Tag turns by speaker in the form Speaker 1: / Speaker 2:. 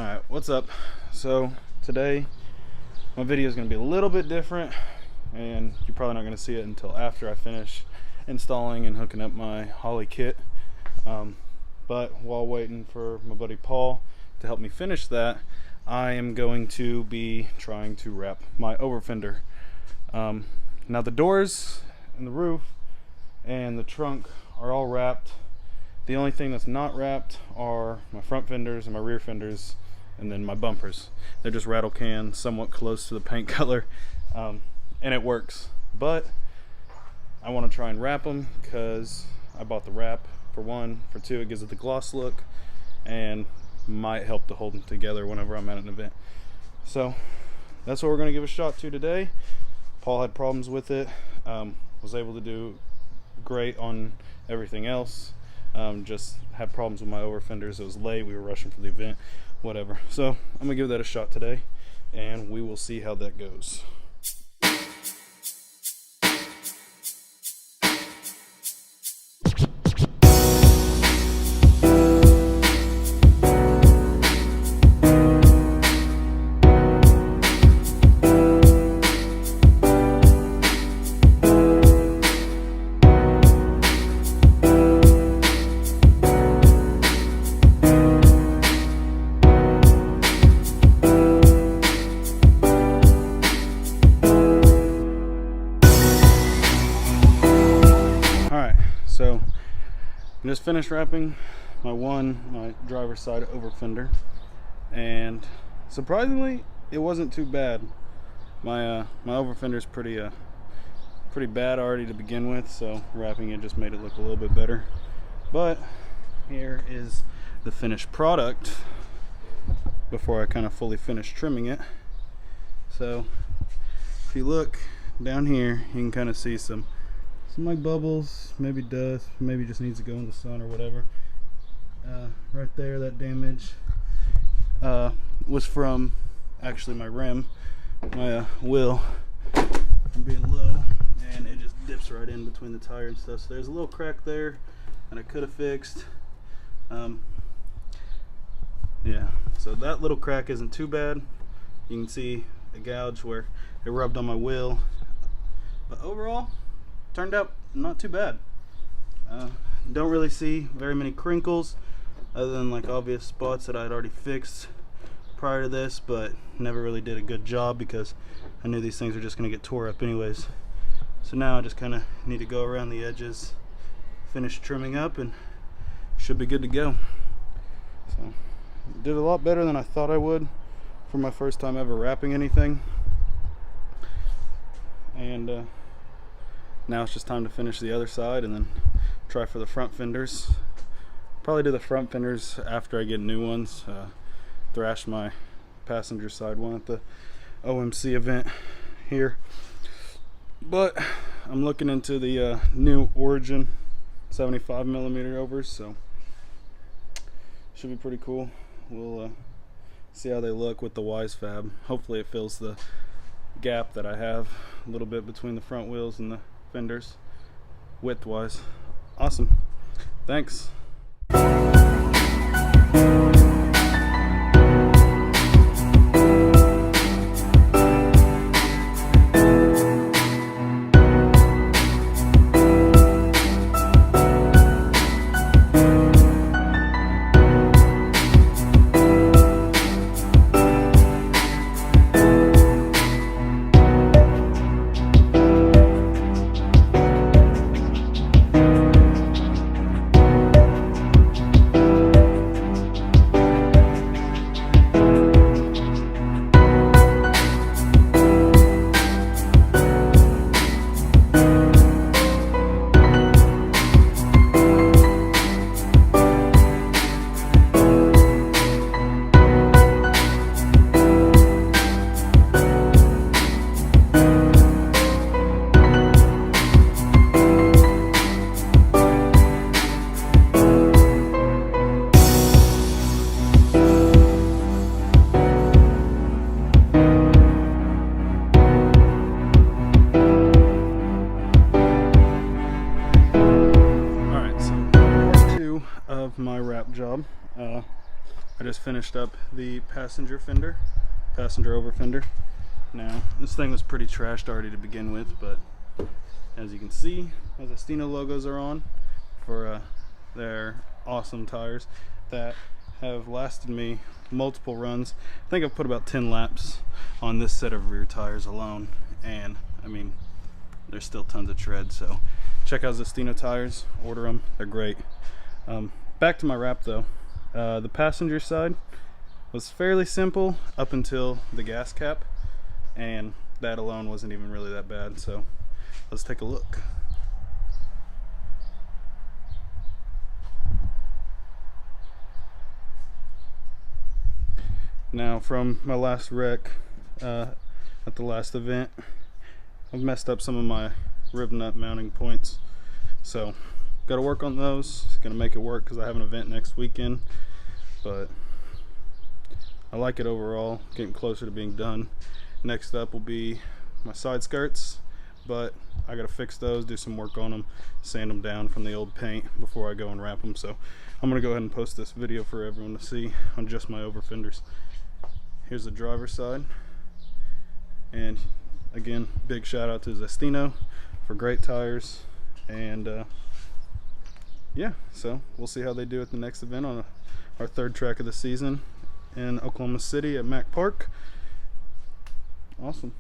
Speaker 1: Alright, what's up? So today my video is going to be a little bit different, and you're probably not going to see it until after I finish installing and hooking up my Holly kit. But while waiting for my buddy Paul to help me finish that, I am going to be trying to wrap my overfender. Now the doors and the roof and the trunk are all wrapped. The only thing that's not wrapped are my front fenders and my rear fenders, and then my bumpers. They're just rattle can, somewhat close to the paint color, and it works. But I want to try and wrap them because I bought the wrap for one. For two, it gives it the gloss look and might help to hold them together whenever I'm at an event. So that's what we're going to give a shot to today. Paul had problems with it, was able to do great on everything else. Just had problems with my overfenders. It was late, we were rushing for the event, whatever. So I'm gonna give that a shot today, and we will see how that goes. So I just finished wrapping my driver's side overfender, and surprisingly it wasn't too bad. My overfender is pretty bad already to begin with, so wrapping it just made it look a little bit better. But here is the finished product before I kind of fully finish trimming it. So if you look down here, you can kind of see some like bubbles, maybe dust, maybe just needs to go in the sun or whatever. Right there, that damage was from actually my rim, my wheel from being low, and it just dips right in between the tire and stuff. So there's a little crack there that I could have fixed. Yeah, so that little crack isn't too bad. You can see a gouge where it rubbed on my wheel, but overall turned out not too bad. Don't really see very many crinkles other than like obvious spots that I'd already fixed prior to this, but never really did a good job because I knew these things were just going to get tore up anyways. So now I just kind of need to go around the edges, finish trimming up, and should be good to go. So did a lot better than I thought I would for my first time ever wrapping anything. And now it's just time to finish the other side and then try for the front fenders. Probably do the front fenders after I get new ones. Thrash my passenger side one at the OMC event here. But I'm looking into the new Origin 75mm overs, so should be pretty cool. We'll see how they look with the Wise Fab. Hopefully it fills the gap that I have a little bit between the front wheels and the fenders width wise. Awesome, thanks. just finished up the passenger over fender. Now, this thing was pretty trashed already to begin with, but as you can see, the ZESTINO logos are on for their awesome tires that have lasted me multiple runs. I think I've put about 10 laps on this set of rear tires alone, and I mean, there's still tons of tread. So check out ZESTINO tires, order them, they're great. Back to my wrap though. The passenger side was fairly simple up until the gas cap, and that alone wasn't even really that bad. So let's take a look. Now, from my last wreck at the last event, I've messed up some of my rib nut mounting points, so got to work on those. It's gonna make it work because I have an event next weekend, but I like it overall. Getting closer to being done. Next up will be my side skirts, but I gotta fix those, do some work on them, sand them down from the old paint before I go and wrap them. So I'm gonna go ahead and post this video for everyone to see on just my over fenders. Here's the driver's side, and again, big shout out to ZESTINO for great tires. And yeah, so we'll see how they do at the next event on our third track of the season in Oklahoma City at Mac Park. Awesome.